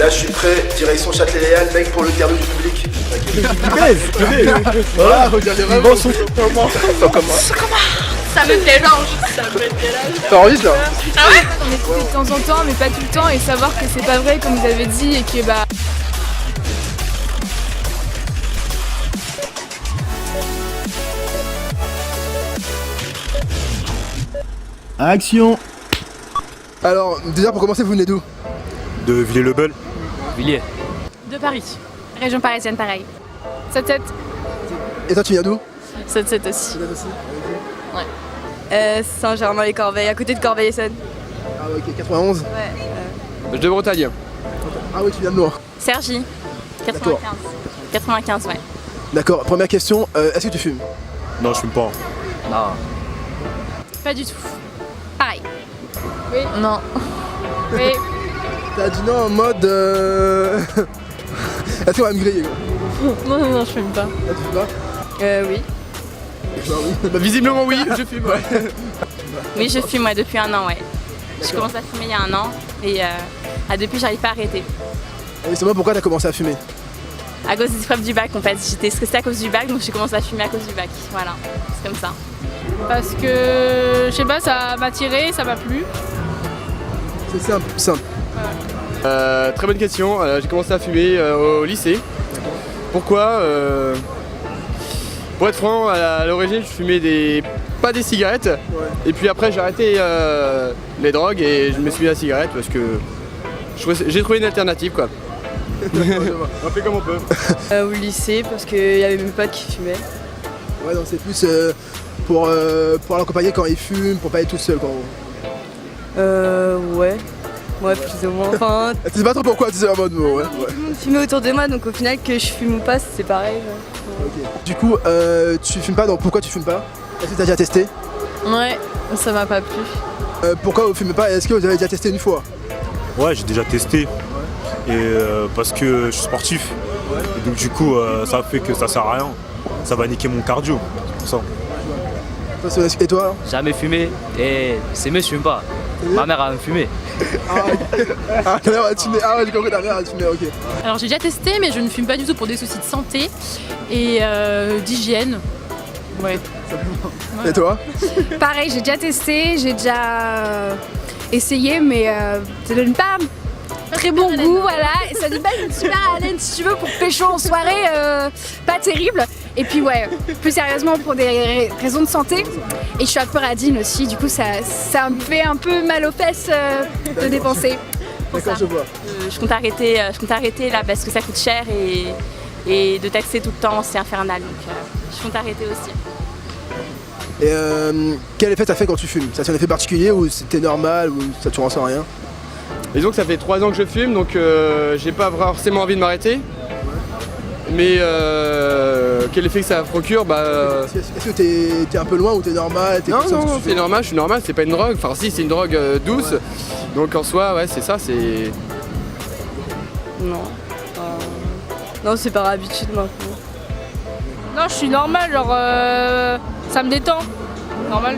Là, je suis prêt. Direction Châtelet-Léal, mec, pour le interview du public. Voilà, regardez vraiment son comment. Ça me dérange. T'enregistres là? Ah ouais? On écoutait de temps en temps, mais pas tout le temps, et savoir que c'est pas vrai comme vous avez dit et que bah. Action. Alors, déjà pour commencer, vous venez d'où? De Villers-le-Bel. Villiers. De Paris. Région parisienne, pareil. 7-7. Et toi, tu viens d'où? 7-7 aussi. Saint-Germain-les-Corbeilles, à côté de Corbeil-Essonnes. Ah ok, 91. Ouais. De Bretagne. Ah oui, tu viens de Noir. Sergi. 95. 95, ouais. D'accord, première question, est-ce que tu fumes? Non, je fume pas. Non. Pas du tout. Pareil. Oui. Non. Oui. T'as dit non en mode Est-ce qu'on va me griller quoi? Non, je fume pas. Ah, tu fumes pas? Oui. Bah oui. Bah, visiblement oui, je fume. Ouais. Oui, je fume, moi, depuis un an, ouais. Je commence à fumer il y a un an et depuis, j'arrive pas à arrêter. Et justement, pourquoi t'as commencé à fumer? À cause des épreuves du bac, en fait. J'étais stressée à cause du bac, donc j'ai commencé à fumer à cause du bac. Voilà, c'est comme ça. Parce que, je sais pas, ça m'a tiré, ça m'a plu. C'est simple. Très bonne question. J'ai commencé à fumer au lycée. Pourquoi Pour être franc, à l'origine, je fumais pas des cigarettes. Et puis après, j'ai arrêté les drogues et je me suis mis à la cigarette parce que j'ai trouvé une alternative quoi. On fait comme on peut. Au lycée, parce qu'il y avait mes potes qui fumaient. Ouais, donc c'est plus pour l'accompagner quand il fume, pour pas être tout seul quoi. Ouais. Ouais, plus ou moins. Enfin, Tu sais pas trop pourquoi tu sais en mode ouais. tout le monde fumait autour de moi, donc au final, que je fume ou pas, c'est pareil. Ok. Du coup, tu fumes pas, donc pourquoi tu fumes pas? Est-ce que t'as déjà testé? Ouais, ça m'a pas plu. Pourquoi vous fumez pas? Est-ce que vous avez déjà testé une fois? Ouais, j'ai déjà testé. Et parce que je suis sportif. Et donc du coup, ça fait que ça sert à rien. Ça va niquer mon cardio. C'est pour ça. Et toi? Jamais fumé et c'est mieux, je fume pas. Ma mère a fumé. Ah, ta mère a fumé. Ah ouais, j'ai compris, ta mère a fumé, ok. Alors j'ai déjà testé, mais je ne fume pas du tout pour des soucis de santé et d'hygiène. Ouais. Et toi? Pareil, j'ai déjà testé, j'ai déjà essayé, mais ça donne pas très bon goût, voilà. Et ça donne pas une super haleine, si tu veux, pour pécho en soirée, pas terrible. Et puis ouais, plus sérieusement pour des raisons de santé. Et je suis un peu radine aussi, du coup ça me fait un peu mal aux fesses de dépenser. D'accord, je vois. Je compte arrêter là parce que ça coûte cher et de taxer tout le temps, c'est infernal. Donc je compte arrêter aussi. Et quel effet ça fait quand tu fumes? Ça fait un effet particulier ou c'était normal ou ça tu ressens rien? Disons que ça fait 3 ans que je fume, donc j'ai pas forcément envie de m'arrêter. Mais quel effet que ça procure, Est-ce que t'es un peu loin ou t'es normal? Non, c'est normal, je suis normal, c'est pas une drogue. Enfin si, c'est une drogue douce. Ouais. Donc en soi, ouais, c'est ça, c'est... Non. Non, c'est par habitude maintenant. Non, je suis normale, genre ça me détend. Normal.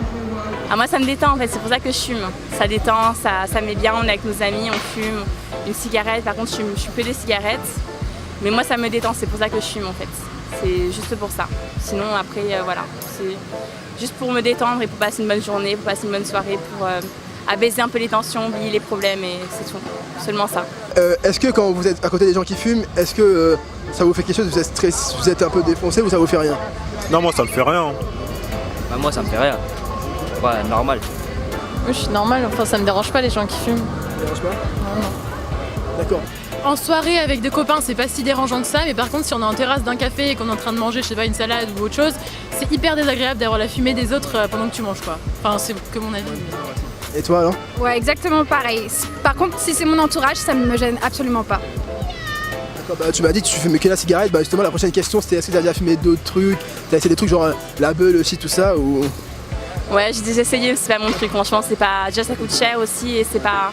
Ah, moi ça me détend en fait, c'est pour ça que je fume. Ça détend, ça met bien, on est avec nos amis, on fume une cigarette. Par contre, je fume que des cigarettes. Mais moi ça me détend, c'est pour ça que je fume en fait. C'est juste pour ça. Sinon après, voilà. C'est juste pour me détendre et pour passer une bonne journée, pour passer une bonne soirée, pour abaiser un peu les tensions, oublier les problèmes et c'est tout. Seulement ça. Est-ce que quand vous êtes à côté des gens qui fument, est-ce que ça vous fait quelque chose? Vous êtes stressé, vous êtes un peu défoncé ou ça vous fait rien? Non, moi ça me fait rien. Bah, moi ça me fait rien. Ouais, normal. Moi je suis normale, enfin ça me dérange pas les gens qui fument. Ça dérange pas? Non. D'accord. En soirée avec des copains, c'est pas si dérangeant que ça, mais par contre, si on est en terrasse d'un café et qu'on est en train de manger, je sais pas, une salade ou autre chose, c'est hyper désagréable d'avoir la fumée des autres pendant que tu manges quoi. Enfin, c'est que mon avis. Et toi alors? Ouais, exactement pareil. Par contre, si c'est mon entourage, ça ne me gêne absolument pas. D'accord, bah, tu m'as dit que tu fumais que la cigarette, bah justement la prochaine question c'était est-ce que t'as déjà fumé d'autres trucs? T'as essayé des trucs genre la beule aussi, tout ça ou... Ouais, j'ai déjà essayé, c'est pas mon truc, franchement, c'est pas. Déjà ça coûte cher aussi et c'est pas.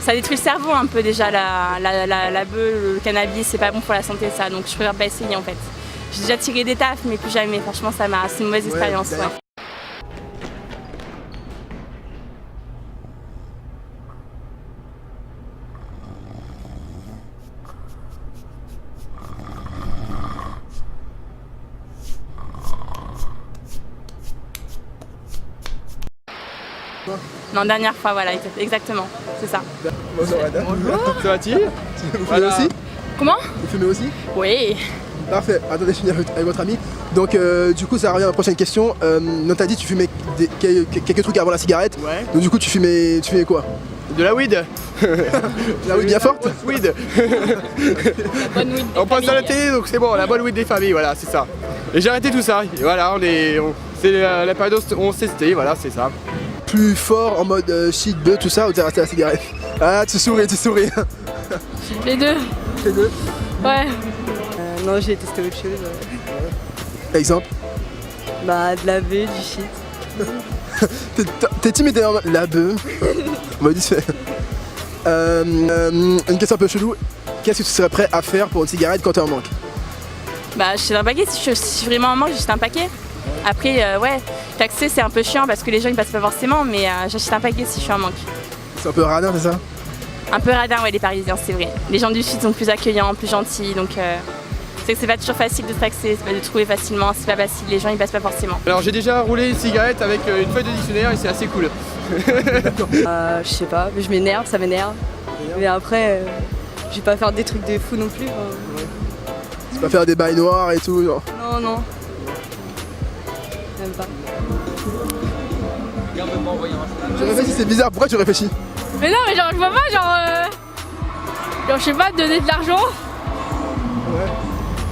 Ça détruit le cerveau un peu déjà, la beuh, le cannabis, c'est pas bon pour la santé ça, donc je préfère pas essayer en fait. J'ai déjà tiré des tafs, mais plus jamais, franchement, c'est une mauvaise expérience. Ouais. fois? Non, dernière fois, voilà, exactement, c'est ça. Bonjour Adam. Ça va-t-il? Vous Voilà. fumez aussi? Comment? Vous fumez aussi? Oui. Parfait, attendez, je finis avec votre ami. Donc du coup ça revient à la prochaine question. Non, t'as dit que tu fumais quelques trucs avant la cigarette. Ouais. Donc du coup tu fumais quoi? De la weed. La weed bien forte? Weed. Bonne weed. On passe à la télé, donc c'est bon, la bonne weed des familles, voilà, c'est ça. Et j'ai arrêté tout ça. Et voilà, c'est la période où on s'est testé, voilà, c'est ça. Plus fort en mode shit, bœuf, tout ça, ou t'es resté à la cigarette? Ah, tu souris. Les deux. Les deux. Ouais. Non, j'ai testé autre chose. Exemple. Bah, de la baie, du shit. T'es timide et la bœuf. On m'a dit c'est. Une question un peu chelou. Qu'est-ce que tu serais prêt à faire pour une cigarette quand t'es en manque? Bah, j'achète un paquet, si je suis vraiment en manque, j'achète un paquet. Après, ouais, taxer c'est un peu chiant parce que les gens ils passent pas forcément, mais j'achète un paquet si je suis en manque. C'est un peu radin, c'est ça? Un peu radin, ouais, les Parisiens, c'est vrai. Les gens du Sud sont plus accueillants, plus gentils, donc c'est que c'est pas toujours facile de taxer, c'est pas de trouver facilement, c'est pas facile, les gens ils passent pas forcément. Alors j'ai déjà roulé une cigarette avec une feuille de dictionnaire et c'est assez cool. Je sais pas, mais je m'énerve, ça m'énerve. Mais après, je vais pas faire des trucs de fou non plus. Tu vas faire des bails noirs et tout, genre. Non. Même pas. Je réfléchis, c'est bizarre, pourquoi tu réfléchis? Mais non, mais genre, je vois pas, genre, je sais pas, donner de l'argent.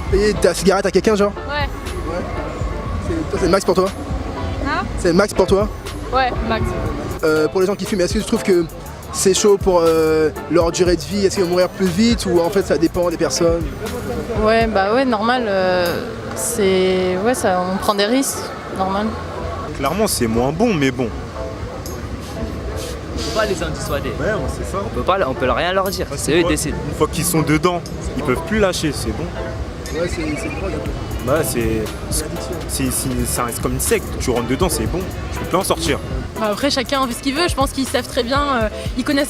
Payer ta cigarette à quelqu'un, genre? Ouais. C'est le max pour toi? Hein? C'est le max pour toi? Ouais, max. Pour les gens qui fument, est-ce que tu trouves que c'est chaud pour leur durée de vie? Est-ce qu'ils vont mourir plus vite ou en fait ça dépend des personnes? Ouais, bah ouais, normal. Ouais, ça, on prend des risques, normal. Clairement, c'est moins bon, mais bon. On peut pas les en dissuader. Ouais, c'est ça. On peut rien leur dire. C'est eux qui décident. Une fois qu'ils sont dedans, ils peuvent plus lâcher, c'est bon. Ouais, c'est une drogue un peu. Bah, ça reste comme une secte. Tu rentres dedans, c'est bon. Tu peux plus en sortir. Bah, après, chacun fait ce qu'il veut. Je pense qu'ils savent très bien, ils connaissent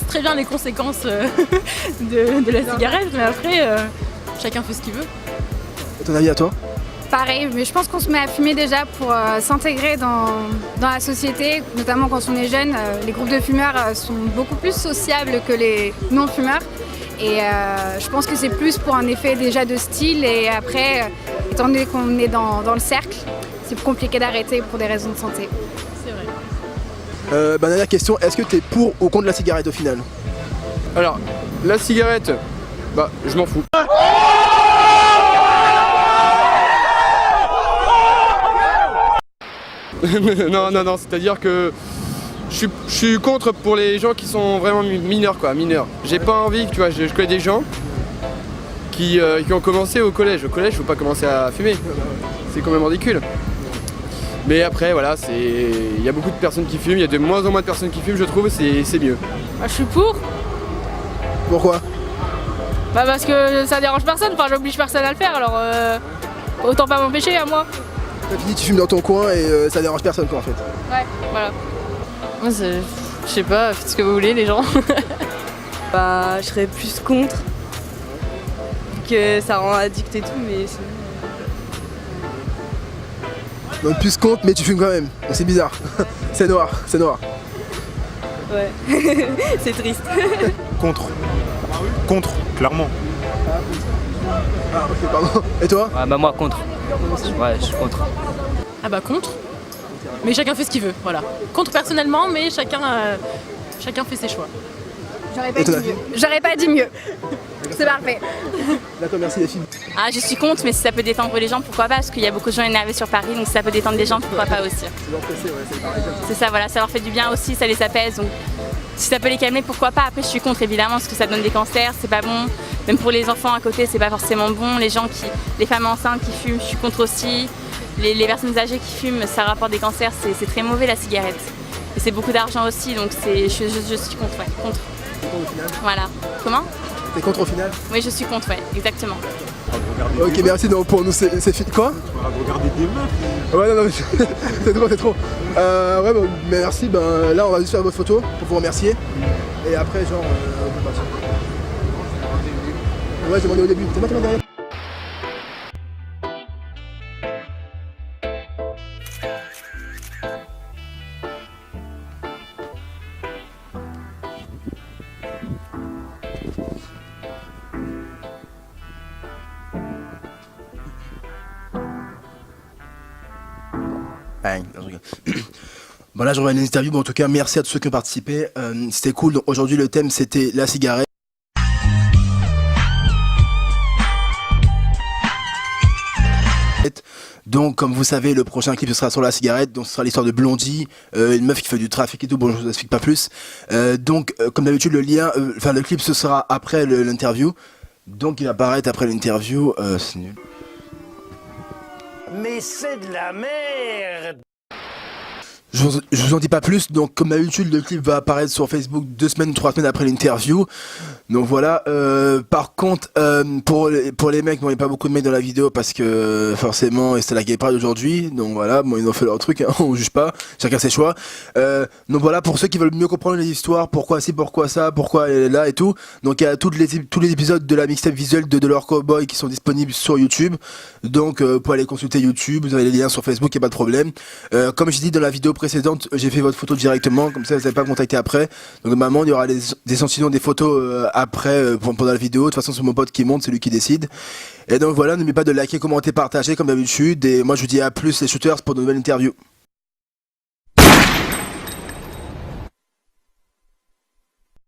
très bien les conséquences de la cigarette, mais après, chacun fait ce qu'il veut. Et ton avis à toi? Pareil, mais je pense qu'on se met à fumer déjà pour s'intégrer dans la société, notamment quand on est jeune. Les groupes de fumeurs sont beaucoup plus sociables que les non-fumeurs. Et je pense que c'est plus pour un effet déjà de style. Et après, étant donné qu'on est dans le cercle, c'est plus compliqué d'arrêter pour des raisons de santé. C'est vrai. Dernière question, est-ce que t'es pour ou contre la cigarette au final? Alors, la cigarette, bah je m'en fous. non, c'est-à-dire que je suis contre pour les gens qui sont vraiment mineurs, quoi, mineurs. J'ai pas envie, tu vois, je connais des gens qui ont commencé au collège. Au collège, faut pas commencer à fumer. C'est quand même ridicule. Mais après, voilà, il y a beaucoup de personnes qui fument, il y a de moins en moins de personnes qui fument, je trouve, c'est mieux. Bah, je suis pour. Pourquoi? Bah, parce que ça dérange personne. Enfin, j'oblige personne à le faire, alors autant pas m'empêcher à moi. T'as fini, tu fumes dans ton coin et ça dérange personne quoi en fait. Ouais, voilà. Moi, je sais pas, faites ce que vous voulez, les gens. Bah, je serais plus contre. Que ça rend addict et tout, mais sinon. Donc plus contre mais tu fumes quand même. Donc, c'est bizarre. C'est noir. Ouais, c'est triste. Contre. Contre, clairement. Ah ok pardon. Et toi? Ouais, bah moi contre. Ouais, je suis contre. Ah bah contre. Mais chacun fait ce qu'il veut, voilà. Contre personnellement, mais chacun fait ses choix. J'aurais pas dit mieux. C'est parfait. D'accord, merci les filles. Ah, je suis contre, mais si ça peut détendre les gens, pourquoi pas? Parce qu'il y a beaucoup de gens énervés sur Paris, donc si ça peut détendre les gens, pourquoi pas aussi? C'est ça, voilà, ça leur fait du bien aussi, ça les apaise. Donc si ça peut les calmer, pourquoi pas? Après, je suis contre évidemment, parce que ça donne des cancers, c'est pas bon. Même pour les enfants à côté, c'est pas forcément bon. Les femmes enceintes qui fument, je suis contre aussi. Les personnes âgées qui fument, ça rapporte des cancers, c'est très mauvais la cigarette. Et c'est beaucoup d'argent aussi, donc je suis contre, ouais, contre. Voilà. Comment? T'es contre au final? Oui, je suis contre, ouais, exactement. Ok, merci donc, pour nous c'est fini. Quoi? Regarder des meufs. Ouais, non, mais c'est trop. Ouais, bah, merci. Ben, là, on va juste faire votre photo pour vous remercier. Et après, genre, on peut partir. Ouais, j'ai demandé au début. C'est moi qui m'en derrière. Ouais, je rigole. Bon là je reviens à l'interview, bon en tout cas merci à tous ceux qui ont participé, c'était cool. Donc, aujourd'hui le thème c'était la cigarette. Donc comme vous savez le prochain clip ce sera sur la cigarette, donc ce sera l'histoire de Blondie, une meuf qui fait du trafic et tout, bon je vous explique pas plus. Donc comme d'habitude le lien, enfin le clip ce sera après l'interview, donc il va apparaître après l'interview, c'est nul. Mais c'est de la merde! Je vous en dis pas plus, donc comme d'habitude le clip va apparaître sur Facebook 2 semaines ou 3 semaines après l'interview. Donc voilà, par contre pour les mecs, bon il n'y a pas beaucoup de mecs dans la vidéo parce que forcément c'était la gay pride aujourd'hui. Donc voilà, bon ils ont fait leur truc, hein, on juge pas, chacun ses choix. Donc voilà, pour ceux qui veulent mieux comprendre les histoires, pourquoi ci, pourquoi ça, pourquoi elle est là et tout. Donc il y a tous les épisodes de la mixtape visuelle de leur Cowboy qui sont disponibles sur YouTube. Donc pour aller consulter YouTube, vous avez les liens sur Facebook, il n'y a pas de problème. Comme j'ai dit dans la vidéo précédente, j'ai fait votre photo directement, comme ça vous n'avez pas contacté après. Donc normalement il y aura des échantillons des photos après pendant la vidéo. De toute façon c'est mon pote qui monte, c'est lui qui décide. Et donc voilà, n'oubliez pas de liker, commenter, partager comme d'habitude. Et moi je vous dis à plus les shooters pour de nouvelles interviews.